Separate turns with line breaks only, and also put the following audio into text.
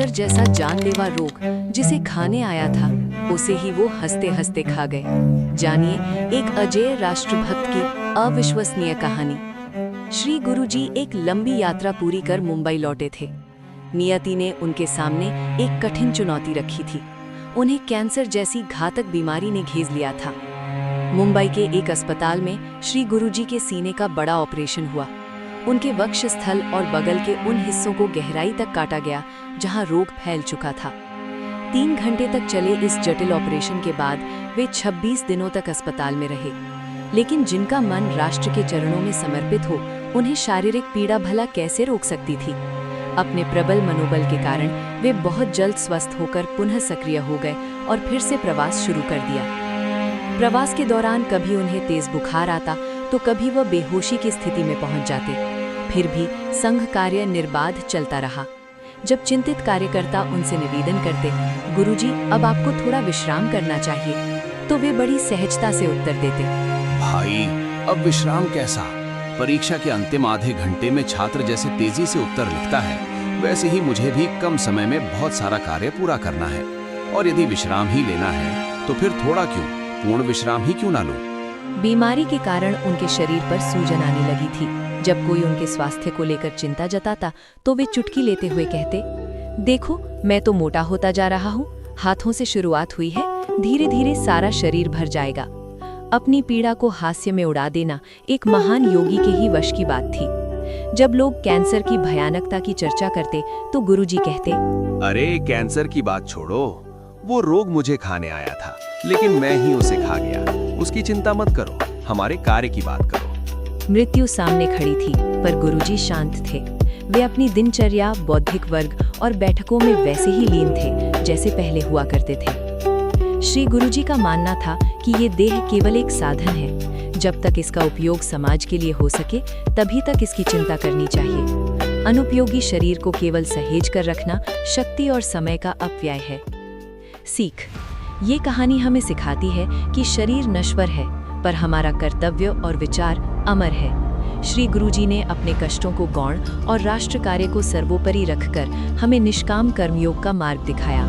Cancer जैसा जानलेवा रोग जिसे खाने आया था, उसे ही वो हंसते हंसते खा गए। जानिए एक अजेय राष्ट्रभक्त की अविश्वसनीय कहानी। श्री गुरुजी एक लंबी यात्रा पूरी कर मुंबई लौटे थे। नियति ने उनके सामने एक कठिन चुनौती रखी थी। उन्हें कैंसर जैसी घातक बीमारी ने घेर लिया था। मुंबई के एक अस्पताल में श्री गुरुजी के सीने का बड़ा ऑपरेशन हुआ। उनके वक्षस्थल और बगल के उन हिस्सों को गहराई तक काटा गया जहां रोग फैल चुका था। 3 घंटे तक चले इस जटिल ऑपरेशन के बाद वे 26 दिनों तक अस्पताल में रहे। लेकिन जिनका मन राष्ट्र के चरणों में समर्पित हो, उन्हें शारीरिक पीड़ा भला कैसे रोक सकती थी। अपने प्रबल मनोबल के कारण वे बहुत जल्द स्वस्थ होकर पुनः सक्रिय हो गए और फिर से प्रवास शुरू कर दिया। प्रवास के दौरान कभी उन्हें तेज बुखार आता तो कभी वह बेहोशी की स्थिति में पहुंच जाते। फिर भी संघ कार्य निर्बाध चलता रहा। जब चिंतित कार्यकर्ता उनसे निवेदन करते, गुरुजी अब आपको थोड़ा विश्राम करना चाहिए, तो वे बड़ी सहजता से उत्तर देते,
भाई अब विश्राम कैसा? परीक्षा के अंतिम आधे घंटे में छात्र जैसे तेजी से उत्तर लिखता है, वैसे ही मुझे भी कम समय में बहुत सारा कार्य पूरा करना है। और यदि विश्राम ही लेना है तो फिर थोड़ा क्यों, पूर्ण विश्राम ही क्यों ना लूं?
बीमारी के कारण उनके शरीर पर सूजन आने लगी थी। जब कोई उनके स्वास्थ्य को लेकर चिंता जताता तो वे चुटकी लेते हुए कहते, देखो मैं तो मोटा होता जा रहा हूँ। हाथों से शुरुआत हुई है, धीरे धीरे सारा शरीर भर जाएगा। अपनी पीड़ा को हास्य में उड़ा देना एक महान योगी के ही वश की बात थी। जब लोग कैंसर की भयानकता की चर्चा करते तो गुरुजी कहते,
अरे कैंसर की बात छोड़ो, वो रोग मुझे खाने आया था, लेकिन मैं ही उसे खा गया। उसकी चिंता मत करो, हमारे कार्य की बात करो।
मृत्यु सामने खड़ी थी, पर गुरुजी शांत थे। वे अपनी दिनचर्या, बौद्धिक वर्ग और बैठकों में वैसे ही लीन थे जैसे पहले हुआ करते थे। श्री गुरुजी का मानना था कि ये देह केवल एक साधन है। जब तक इसका उपयोग समाज के लिए हो सके, तभी तक इसकी चिंता करनी चाहिए। अनुपयोगी शरीर को केवल सहेज कर रखना शक्ति और समय का अपव्यय है। सीख: ये कहानी हमें सिखाती है कि शरीर नश्वर है, पर हमारा कर्तव्य और विचार अमर है। श्री गुरुजी ने अपने कष्टों को गौण और राष्ट्र कार्य को सर्वोपरि रखकर हमें निष्काम कर्मयोग का मार्ग दिखाया।